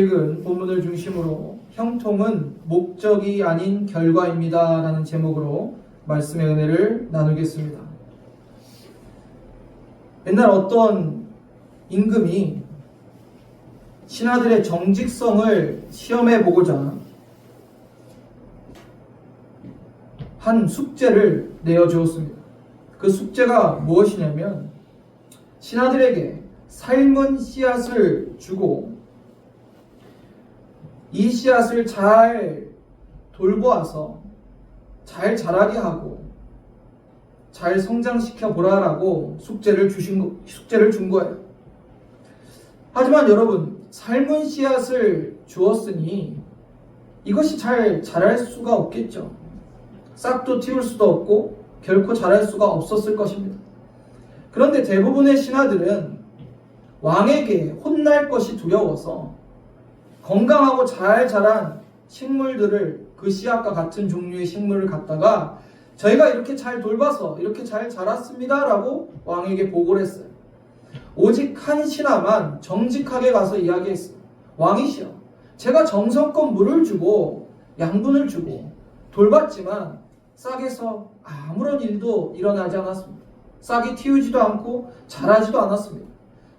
읽은 본문을 중심으로 형통은 목적이 아닌 결과입니다 라는 제목으로 말씀의 은혜를 나누겠습니다. 옛날 어떤 임금이 신하들의 정직성을 시험해 보고자 한 숙제를 내어주었습니다. 그 숙제가 무엇이냐면 신하들에게 삶은 씨앗을 주고 이 씨앗을 잘 돌보아서 잘 자라게 하고 잘 성장시켜 보라라고 숙제를 준 거예요. 하지만 여러분, 삶은 씨앗을 주었으니 이것이 잘 자랄 수가 없겠죠. 싹도 틔울 수도 없고 결코 자랄 수가 없었을 것입니다. 그런데 대부분의 신하들은 왕에게 혼날 것이 두려워서 건강하고 잘 자란 식물들을, 그 씨앗과 같은 종류의 식물을 갖다가 저희가 이렇게 잘 돌봐서 이렇게 잘 자랐습니다 라고 왕에게 보고를 했어요. 오직 한 신하만 정직하게 가서 이야기했어요. 왕이시여, 제가 정성껏 물을 주고 양분을 주고 돌봤지만 싹에서 아무런 일도 일어나지 않았습니다. 싹이 틔우지도 않고 자라지도 않았습니다.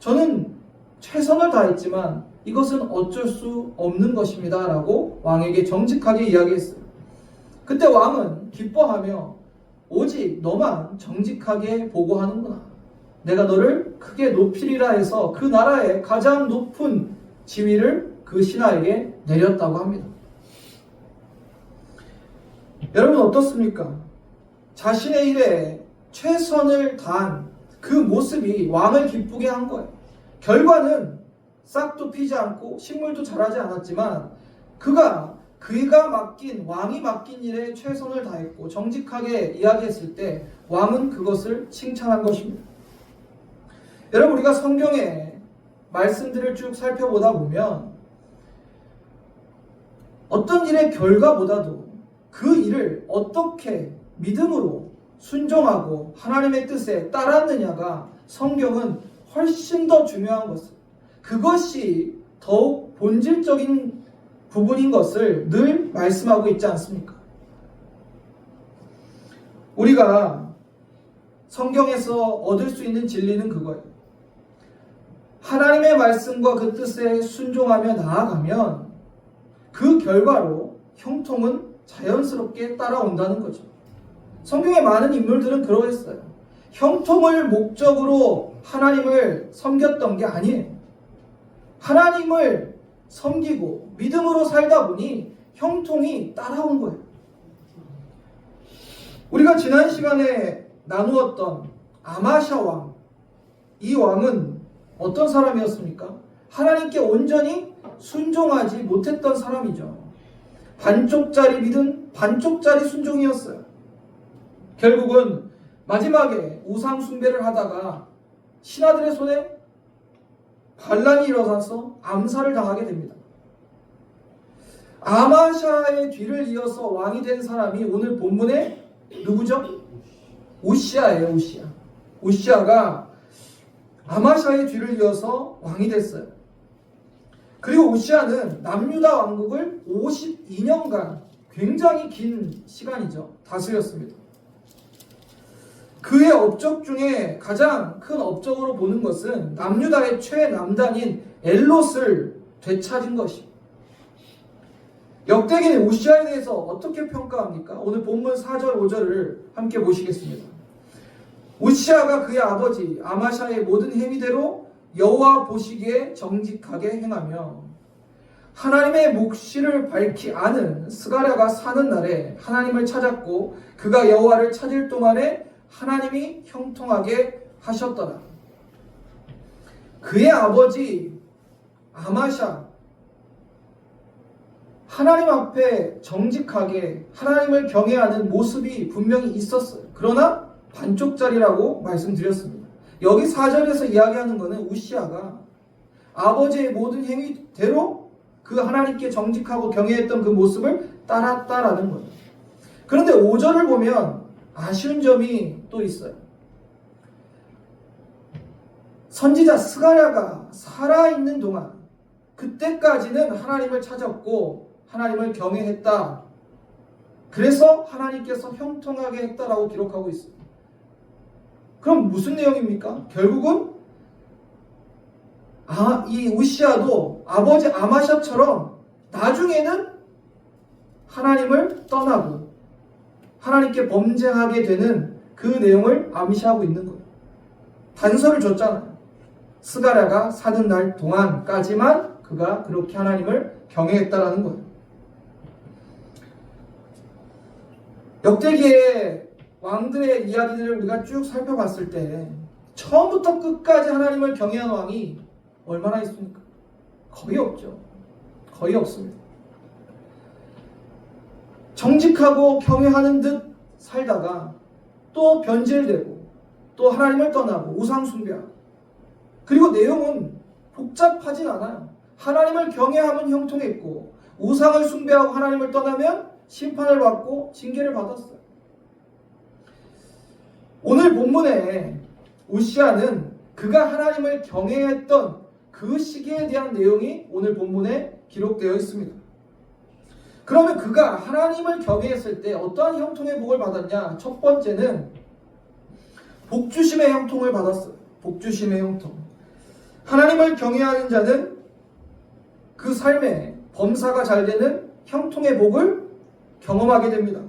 저는 최선을 다했지만 이것은 어쩔 수 없는 것입니다 라고 왕에게 정직하게 이야기했어요. 그때 왕은 기뻐하며 오직 너만 정직하게 보고하는구나. 내가 너를 크게 높이리라 해서 그 나라의 가장 높은 지위를 그 신하에게 내렸다고 합니다. 여러분 어떻습니까? 자신의 일에 최선을 다한 그 모습이 왕을 기쁘게 한 거예요. 결과는 싹도 피지 않고 식물도 자라지 않았지만 그가 왕이 맡긴 일에 최선을 다했고 정직하게 이야기했을 때 왕은 그것을 칭찬한 것입니다. 여러분, 우리가 성경의 말씀들을 쭉 살펴보다 보면 어떤 일의 결과보다도 그 일을 어떻게 믿음으로 순종하고 하나님의 뜻에 따랐느냐가 성경은 훨씬 더 중요한 것입니다. 그것이 더욱 본질적인 부분인 것을 늘 말씀하고 있지 않습니까? 우리가 성경에서 얻을 수 있는 진리는 그거예요. 하나님의 말씀과 그 뜻에 순종하며 나아가면 그 결과로 형통은 자연스럽게 따라온다는 거죠. 성경의 많은 인물들은 그러했어요. 형통을 목적으로 하나님을 섬겼던 게 아니에요. 하나님을 섬기고 믿음으로 살다 보니 형통이 따라온 거예요. 우리가 지난 시간에 나누었던 아마샤 왕, 이 왕은 어떤 사람이었습니까? 하나님께 온전히 순종하지 못했던 사람이죠. 반쪽짜리 믿음, 반쪽짜리 순종이었어요. 결국은 마지막에 우상 숭배를 하다가 신하들의 손에 반란이 일어나서 암살을 당하게 됩니다. 아마샤의 뒤를 이어서 왕이 된 사람이 오늘 본문에 누구죠? 우시아예요. 우시아가 아마샤의 뒤를 이어서 왕이 됐어요. 그리고 우시아는 남유다 왕국을 52년간, 굉장히 긴 시간이죠, 다스렸습니다. 그의 업적 중에 가장 큰 업적으로 보는 것은 남유다의 최남단인 엘롯을 되찾은 것입니다. 역대기는 우시아에 대해서 어떻게 평가합니까? 오늘 본문 4절 5절을 함께 보시겠습니다. 우시아가 그의 아버지 아마샤의 모든 행위대로 여호와 보시기에 정직하게 행하며 하나님의 묵시를 밝히 아는 스가랴가 사는 날에 하나님을 찾았고 그가 여호와를 찾을 동안에 하나님이 형통하게 하셨더라. 그의 아버지 아마샤, 하나님 앞에 정직하게 하나님을 경외하는 모습이 분명히 있었어요. 그러나 반쪽짜리라고 말씀드렸습니다. 여기 4절에서 이야기하는 것은 우시아가 아버지의 모든 행위대로 그 하나님께 정직하고 경외했던 그 모습을 따랐다라는 거예요. 그런데 5절을 보면 아쉬운 점이 또 있어요. 선지자 스가랴가 살아있는 동안 그때까지는 하나님을 찾았고 하나님을 경외했다. 그래서 하나님께서 형통하게 했다라고 기록하고 있습니다. 그럼 무슨 내용입니까? 결국은 이 우시아도 아버지 아마샤처럼 나중에는 하나님을 떠나고 하나님께 범죄하게 되는 그 내용을 암시하고 있는 거예요. 단서를 줬잖아요. 스가랴가 사는 날 동안까지만 그가 그렇게 하나님을 경외했다라는 거예요. 역대기의 왕들의 이야기들을 우리가 쭉 살펴봤을 때 처음부터 끝까지 하나님을 경외한 왕이 얼마나 있습니까? 거의 없죠. 거의 없습니다. 정직하고 경외하는 듯 살다가 또 변질되고 또 하나님을 떠나고 우상 숭배하고, 그리고 내용은 복잡하진 않아요. 하나님을 경외하면 형통했고 우상을 숭배하고 하나님을 떠나면 심판을 받고 징계를 받았어요. 오늘 본문에 우시아는 그가 하나님을 경외했던 그 시기에 대한 내용이 오늘 본문에 기록되어 있습니다. 그러면 그가 하나님을 경외했을 때 어떠한 형통의 복을 받았냐? 첫 번째는 복주심의 형통을 받았어요. 복주심의 형통. 하나님을 경외하는 자는 그 삶에 범사가 잘 되는 형통의 복을 경험하게 됩니다.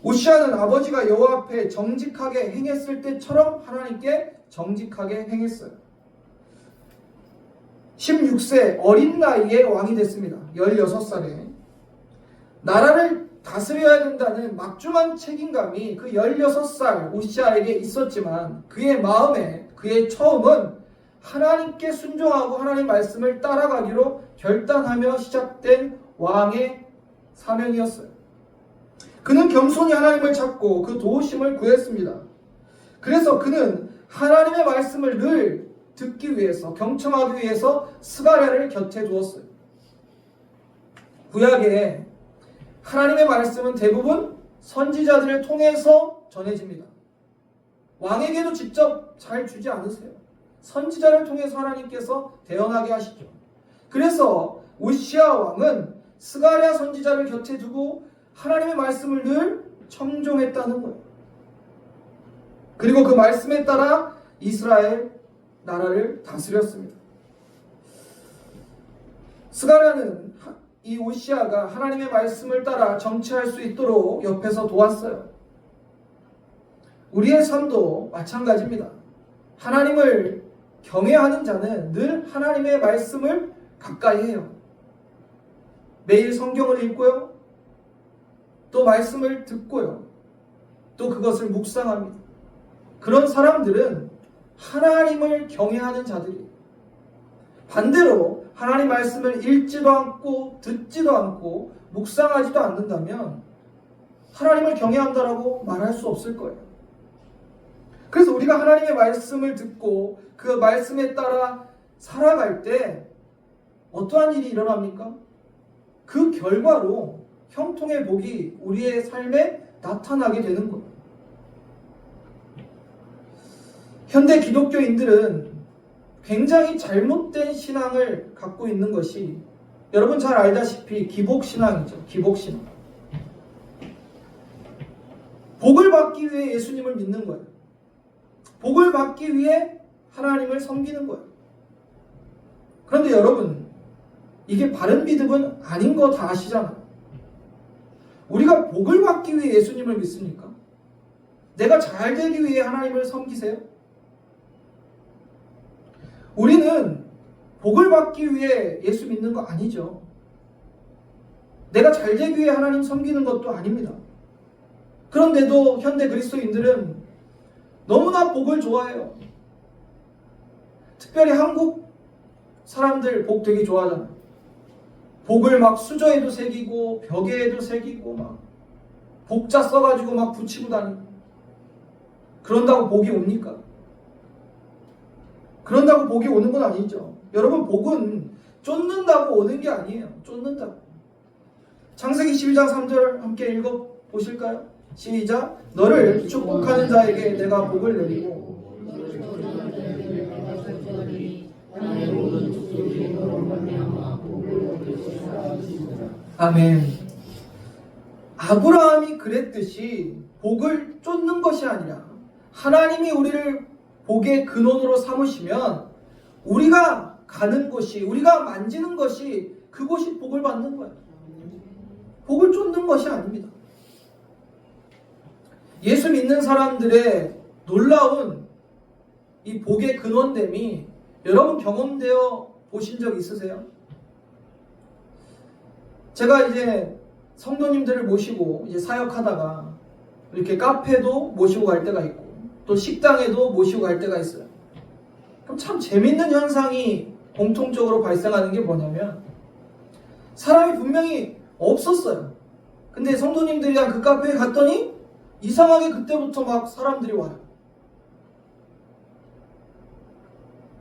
우시아는 아버지가 여호와 앞에 정직하게 행했을 때처럼 하나님께 정직하게 행했어요. 16세 어린 나이에 왕이 됐습니다. 16살에. 나라를 다스려야 된다는 막중한 책임감이 그 16살 우시아에게 있었지만 그의 마음에, 그의 처음은 하나님께 순종하고 하나님 말씀을 따라가기로 결단하며 시작된 왕의 사명이었어요. 그는 겸손히 하나님을 찾고 그 도우심을 구했습니다. 그래서 그는 하나님의 말씀을 늘 듣기 위해서, 경청하기 위해서 스가랴를 곁에 두었어요. 구약에 하나님의 말씀은 대부분 선지자들을 통해서 전해집니다. 왕에게도 직접 잘 주지 않으세요. 선지자를 통해서 하나님께서 대언하게 하시죠. 그래서 우시아 왕은 스가랴 선지자를 곁에 두고 하나님의 말씀을 늘 청종했다는 거예요. 그리고 그 말씀에 따라 이스라엘 나라를 다스렸습니다. 스가랴는 이 우시아가 하나님의 말씀을 따라 정치할 수 있도록 옆에서 도왔어요. 우리의 삶도 마찬가지입니다. 하나님을 경외하는 자는 늘 하나님의 말씀을 가까이 해요. 매일 성경을 읽고요. 또 말씀을 듣고요. 또 그것을 묵상합니다. 그런 사람들은 하나님을 경외하는 자들이에요. 반대로 하나님 말씀을 읽지도 않고 듣지도 않고 묵상하지도 않는다면 하나님을 경외한다라고 말할 수 없을 거예요. 그래서 우리가 하나님의 말씀을 듣고 그 말씀에 따라 살아갈 때 어떠한 일이 일어납니까? 그 결과로 형통의 복이 우리의 삶에 나타나게 되는 거예요. 현대 기독교인들은 굉장히 잘못된 신앙을 갖고 있는 것이 여러분 잘 알다시피 기복신앙이죠. 기복신앙. 복을 받기 위해 예수님을 믿는 거예요. 복을 받기 위해 하나님을 섬기는 거예요. 그런데 여러분, 이게 바른 믿음은 아닌 거 다 아시잖아요. 우리가 복을 받기 위해 예수님을 믿습니까? 내가 잘 되기 위해 하나님을 섬기세요? 우리는 복을 받기 위해 예수 믿는 거 아니죠. 내가 잘 되기 위해 하나님 섬기는 것도 아닙니다. 그런데도 현대 그리스도인들은 너무나 복을 좋아해요. 특별히 한국 사람들 복 되게 좋아하잖아요. 복을 막 수저에도 새기고 벽에도 새기고 막 복자 써가지고 막 붙이고 다니고. 그런다고 복이 옵니까? 그런다고 복이 오는 건 아니죠. 여러분, 복은 쫓는다고 오는 게 아니에요. 쫓는다고. 창세기 12장 3절 함께 읽어보실까요? 시작. 너를 축복하는 자에게 내가 복을 내리고 아멘. 아브라함이 그랬듯이 복을 쫓는 것이 아니라 하나님이 우리를 복의 근원으로 삼으시면 우리가 가는 곳이, 우리가 만지는 것이 그곳이 복을 받는 거예요. 복을 쫓는 것이 아닙니다. 예수 믿는 사람들의 놀라운 이 복의 근원됨이 여러분 경험되어 보신 적 있으세요? 제가 이제 성도님들을 모시고 이제 사역하다가 이렇게 카페도 모시고 갈 때가 있고 또 식당에도 모시고 갈 때가 있어요. 그럼 참 재밌는 현상이 공통적으로 발생하는 게 뭐냐면 사람이 분명히 없었어요. 근데 성도님들이랑 그 카페에 갔더니 이상하게 그때부터 막 사람들이 와요.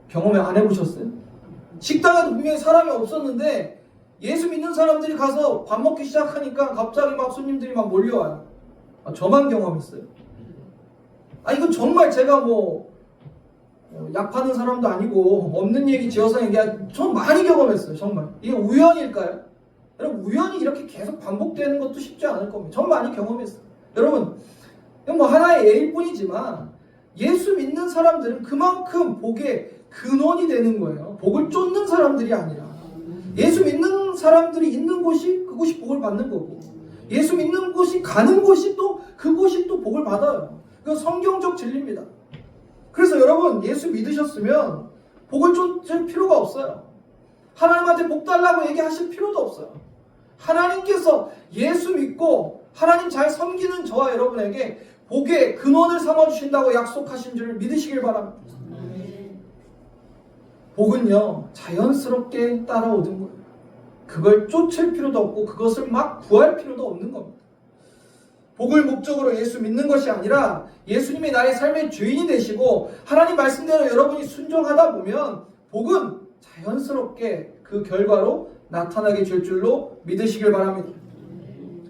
경험을 안 해보셨어요? 식당에도 분명히 사람이 없었는데 예수 믿는 사람들이 가서 밥 먹기 시작하니까 갑자기 막 손님들이 막 몰려와요. 저만 경험했어요. 이건 정말 제가 약 파는 사람도 아니고 없는 얘기 지어서 얘기한, 전 많이 경험했어요. 정말. 이게 우연일까요? 여러분, 우연히 이렇게 계속 반복되는 것도 쉽지 않을 겁니다. 전 많이 경험했어요. 여러분, 이건 하나의 예일 뿐이지만 예수 믿는 사람들은 그만큼 복의 근원이 되는 거예요. 복을 쫓는 사람들이 아니라 예수 믿는 사람들이 있는 곳이 그곳이 복을 받는 거고, 예수 믿는 곳이 가는 곳이 또 그곳이 또 복을 받아요. 그건 성경적 진리입니다. 그래서 여러분, 예수 믿으셨으면 복을 쫓을 필요가 없어요. 하나님한테 복 달라고 얘기하실 필요도 없어요. 하나님께서 예수 믿고 하나님 잘 섬기는 저와 여러분에게 복의 근원을 삼아주신다고 약속하신 줄 믿으시길 바랍니다. 복은요, 자연스럽게 따라오는 거예요. 그걸 쫓을 필요도 없고 그것을 막 구할 필요도 없는 겁니다. 복을 목적으로 예수 믿는 것이 아니라 예수님이 나의 삶의 주인이 되시고 하나님 말씀대로 여러분이 순종하다 보면 복은 자연스럽게 그 결과로 나타나게 될 줄로 믿으시길 바랍니다.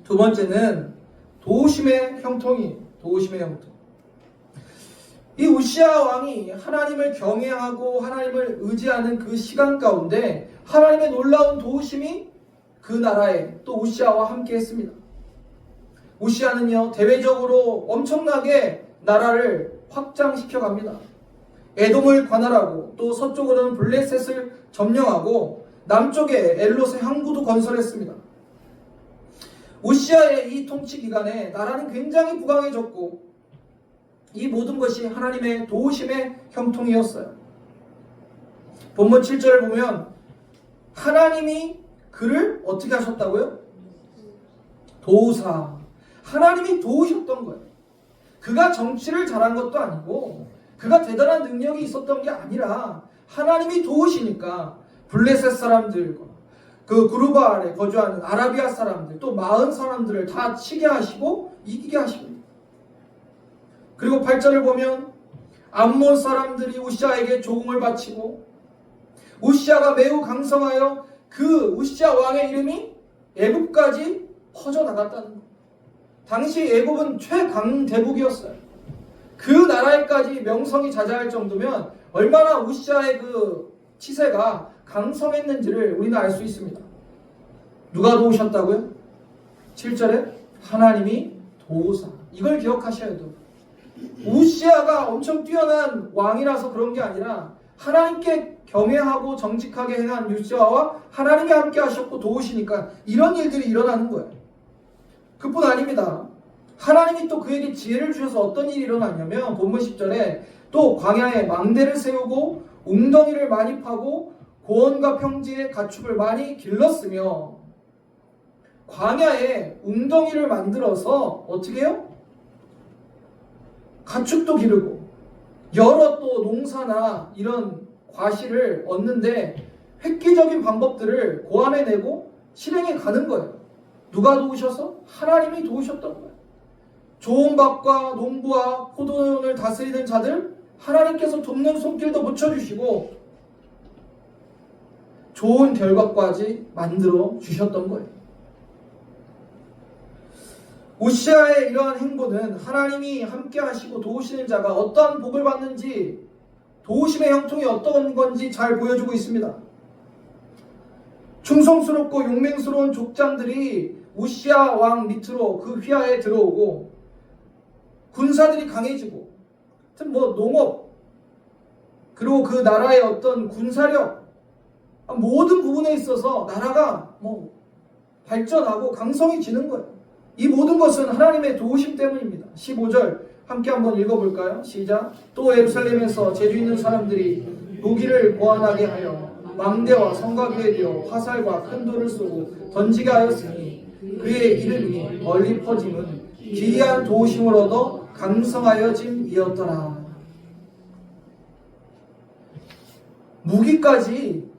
두 번째는 도우심의 형통이에요. 도우심의 형통. 이 우시아 왕이 하나님을 경외하고 하나님을 의지하는 그 시간 가운데 하나님의 놀라운 도우심이 그 나라에 또 우시아와 함께 했습니다. 우시아는요, 대외적으로 엄청나게 나라를 확장시켜 갑니다. 에돔을 관할하고 또 서쪽으로는 블레셋을 점령하고 남쪽에 엘롯의 항구도 건설했습니다. 우시아의 이 통치 기간에 나라는 굉장히 부강해졌고 이 모든 것이 하나님의 도우심의 형통이었어요. 본문 7절을 보면 하나님이 그를 어떻게 하셨다고요? 도우사. 하나님이 도우셨던 거예요. 그가 정치를 잘한 것도 아니고 그가 대단한 능력이 있었던 게 아니라 하나님이 도우시니까 블레셋 사람들과 그 구르바 아래 거주하는 아라비아 사람들 또 마흔 사람들을 다 치게 하시고 이기게 하십니다. 그리고 8절을 보면 암몬 사람들이 우시아에게 조공을 바치고 우시아가 매우 강성하여 그 우시아 왕의 이름이 애굽까지 퍼져나갔다는 것. 당시 애굽은 최강대국이었어요. 그 나라에까지 명성이 자자할 정도면 얼마나 우시아의 그 치세가 강성했는지를 우리는 알 수 있습니다. 누가 도우셨다고요? 7절에 하나님이 도우사. 이걸 기억하셔야 돼요. 우시아가 엄청 뛰어난 왕이라서 그런 게 아니라 하나님께 경외하고 정직하게 행한 우시아와 하나님이 함께 하셨고 도우시니까 이런 일들이 일어나는 거예요. 그뿐 아닙니다. 하나님이 또 그에게 지혜를 주셔서 어떤 일이 일어났냐면 본문 10절에 또 광야에 망대를 세우고 웅덩이를 많이 파고 고원과 평지에 가축을 많이 길렀으며 광야에 웅덩이를 만들어서 어떻게 해요? 가축도 기르고 여러 또 농사나 이런 과실을 얻는데 획기적인 방법들을 고안해내고 실행해 가는 거예요. 누가 도우셔서? 하나님이 도우셨던 거예요. 좋은 밭과 농부와 포도원을 다스리는 자들 하나님께서 돕는 손길도 묻혀주시고 좋은 결과까지 만들어 주셨던 거예요. 우시아의 이러한 행보는 하나님이 함께 하시고 도우시는 자가 어떠한 복을 받는지 도우심의 형통이 어떤 건지 잘 보여주고 있습니다. 충성스럽고 용맹스러운 족장들이 우시아 왕 밑으로 그 휘하에 들어오고 군사들이 강해지고 하여튼 농업 그리고 그 나라의 어떤 군사력 모든 부분에 있어서 나라가 발전하고 강성해지는 거예요. 이 모든 것은 하나님의 도우심 때문입니다. 15절 함께 한번 읽어볼까요? 시작. 또 예루살렘에서 재주 있는 사람들이 무기를 고안하게 하여 망대와 성곽위에 되어 화살과 큰 돌을 쏘고 던지게 하였으니 그의 이름이 멀리 퍼짐은 기이한 도우심을 얻어 강성하여짐이었더라. 무기까지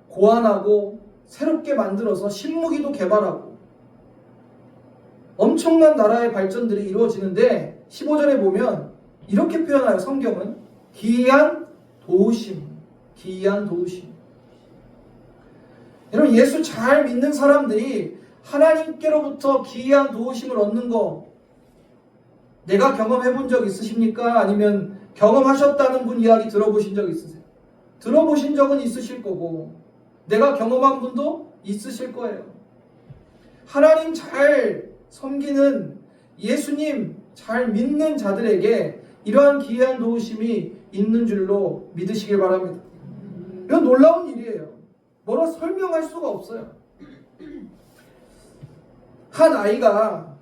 고안하고 새롭게 만들어서 신무기도 개발하고 엄청난 나라의 발전들이 이루어지는데 15절에 보면 이렇게 표현하여 성경은 기이한 도우심, 기이한 도우심. 여러분 예수 잘 믿는 사람들이 하나님께로부터 기이한 도우심을 얻는 거 내가 경험해 본 적 있으십니까? 아니면 경험하셨다는 분 이야기 들어보신 적 있으세요? 들어보신 적은 있으실 거고 내가 경험한 분도 있으실 거예요. 하나님 잘 섬기는 예수님 잘 믿는 자들에게 이러한 기이한 도우심이 있는 줄로 믿으시길 바랍니다. 이건 놀라운 일이에요. 뭐라 설명할 수가 없어요. 한 아이가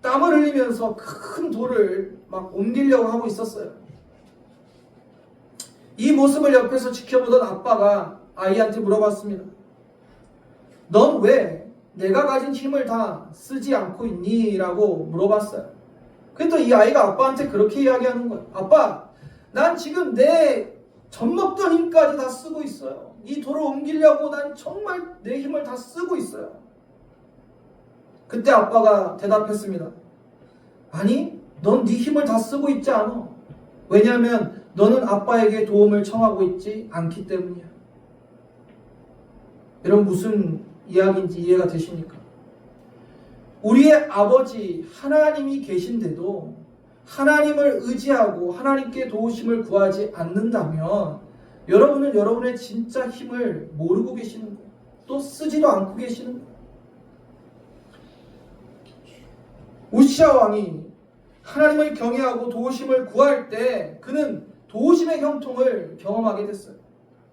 땀을 흘리면서 큰 돌을 막 옮기려고 하고 있었어요. 이 모습을 옆에서 지켜보던 아빠가 아이한테 물어봤습니다. 넌 왜 내가 가진 힘을 다 쓰지 않고 있니? 라고 물어봤어요. 그랬더니 이 아이가 아빠한테 그렇게 이야기하는 거예요. 아빠, 난 지금 내 젖먹던 힘까지 다 쓰고 있어요. 이 돌을 옮기려고 난 정말 내 힘을 다 쓰고 있어요. 그때 아빠가 대답했습니다. 아니, 넌 네 힘을 다 쓰고 있지 않아. 왜냐하면 너는 아빠에게 도움을 청하고 있지 않기 때문이야. 여러분 무슨 이야기인지 이해가 되십니까? 우리의 아버지 하나님이 계신데도 하나님을 의지하고 하나님께 도우심을 구하지 않는다면 여러분은 여러분의 진짜 힘을 모르고 계시는 거예요. 또 쓰지도 않고 계시는 거예요. 우시아 왕이 하나님을 경외하고 도우심을 구할 때 그는 도우심의 형통을 경험하게 됐어요.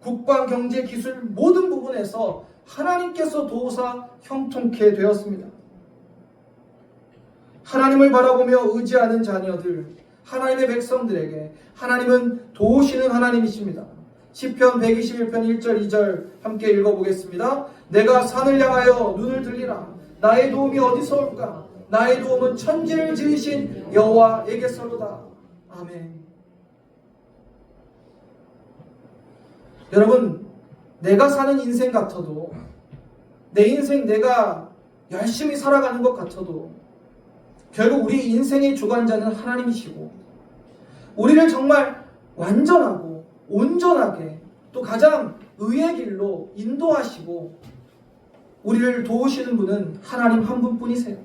국방, 경제, 기술 모든 부분에서 하나님께서 도우사 형통케 되었습니다. 하나님을 바라보며 의지하는 자녀들, 하나님의 백성들에게 하나님은 도우시는 하나님이십니다. 시편 121편 1절 2절 함께 읽어보겠습니다. 내가 산을 향하여 눈을 들리라. 나의 도움이 어디서 올까? 나의 도움은 천지를 지으신 여호와에게서로다. 아멘. 여러분, 내가 사는 인생 같아도 내 인생 내가 열심히 살아가는 것 같아도 결국 우리 인생의 주관자는 하나님이시고 우리를 정말 완전하고 온전하게 또 가장 의의 길로 인도하시고 우리를 도우시는 분은 하나님 한 분뿐이세요.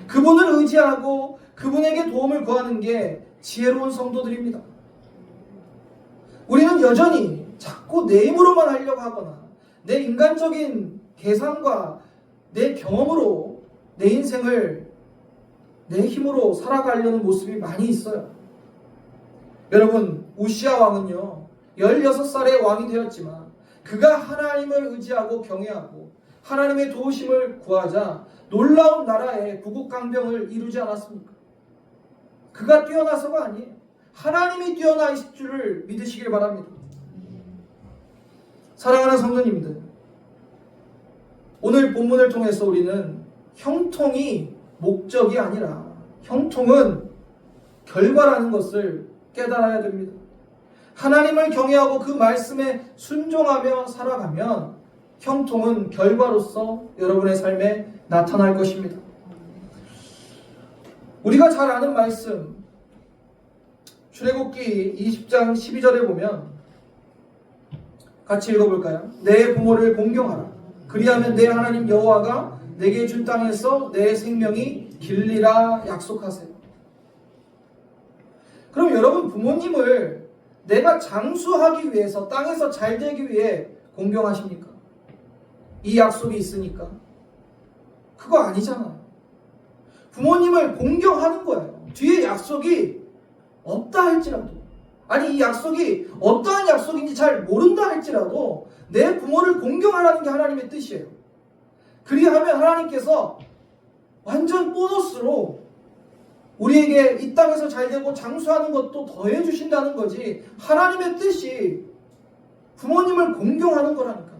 그분을 의지하고 그분에게 도움을 구하는 게 지혜로운 성도들입니다. 우리는 여전히 자꾸 내 힘으로만 하려고 하거나 내 인간적인 계산과 내 경험으로 내 인생을 내 힘으로 살아가려는 모습이 많이 있어요. 여러분, 우시아 왕은요 16살에 왕이 되었지만 그가 하나님을 의지하고 경외하고 하나님의 도우심을 구하자 놀라운 나라의 부국강병을 이루지 않았습니까? 그가 뛰어나서가 아니에요. 하나님이 뛰어나신 줄을 믿으시길 바랍니다. 사랑하는 성도님들, 오늘 본문을 통해서 우리는 형통이 목적이 아니라 형통은 결과라는 것을 깨달아야 됩니다. 하나님을 경외하고 그 말씀에 순종하며 살아가면 형통은 결과로서 여러분의 삶에 나타날 것입니다. 우리가 잘 아는 말씀 출애굽기 20장 12절에 보면 같이 읽어볼까요? 내 부모를 공경하라. 그리하면 내 하나님 여호와가 내게 준 땅에서 내 생명이 길리라 약속하세요. 그럼 여러분 부모님을 내가 장수하기 위해서 땅에서 잘 되기 위해 공경하십니까? 이 약속이 있으니까. 그거 아니잖아요. 부모님을 공경하는 거예요. 뒤에 약속이 없다 할지라도, 아니 이 약속이 어떠한 약속인지 잘 모른다 할지라도 내 부모를 공경하라는 게 하나님의 뜻이에요. 그리하면 하나님께서 완전 보너스로 우리에게 이 땅에서 잘되고 장수하는 것도 더해 주신다는 거지, 하나님의 뜻이 부모님을 공경하는 거라니까.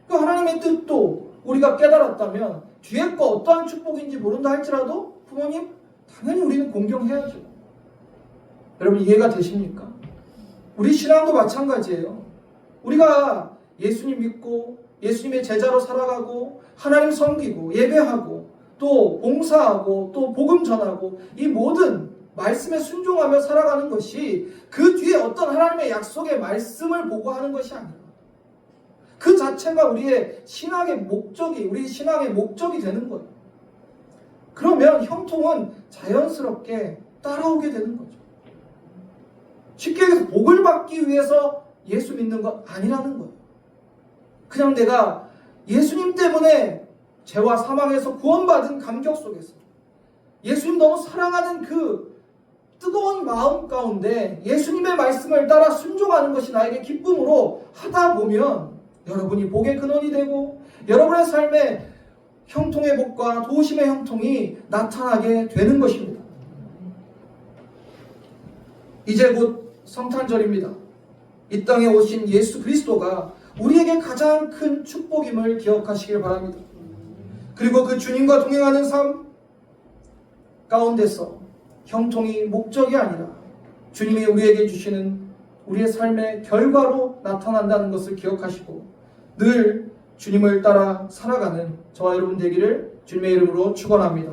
그 하나님의 뜻도 우리가 깨달았다면 뒤에 거 어떠한 축복인지 모른다 할지라도 부모님 당연히 우리는 공경해야죠. 여러분 이해가 되십니까? 우리 신앙도 마찬가지예요. 우리가 예수님 믿고 예수님의 제자로 살아가고 하나님 섬기고 예배하고 또 봉사하고 또 복음 전하고 이 모든 말씀에 순종하며 살아가는 것이 그 뒤에 어떤 하나님의 약속의 말씀을 보고 하는 것이 아니라 그 자체가 우리의 신앙의 목적이 되는 거예요. 그러면 형통은 자연스럽게 따라오게 되는 거죠. 쉽게 얘기해서 복을 받기 위해서 예수 믿는 것 아니라는 거예요. 그냥 내가 예수님 때문에 죄와 사망에서 구원받은 감격 속에서 예수님 너무 사랑하는 그 뜨거운 마음 가운데 예수님의 말씀을 따라 순종하는 것이 나에게 기쁨으로 하다 보면 여러분이 복의 근원이 되고 여러분의 삶에 형통의 복과 도우심의 형통이 나타나게 되는 것입니다. 이제 곧 성탄절입니다. 이 땅에 오신 예수 그리스도가 우리에게 가장 큰 축복임을 기억하시길 바랍니다. 그리고 그 주님과 동행하는 삶 가운데서 형통이 목적이 아니라 주님이 우리에게 주시는 우리의 삶의 결과로 나타난다는 것을 기억하시고 늘 주님을 따라 살아가는 저와 여러분 되기를 주님의 이름으로 축원합니다.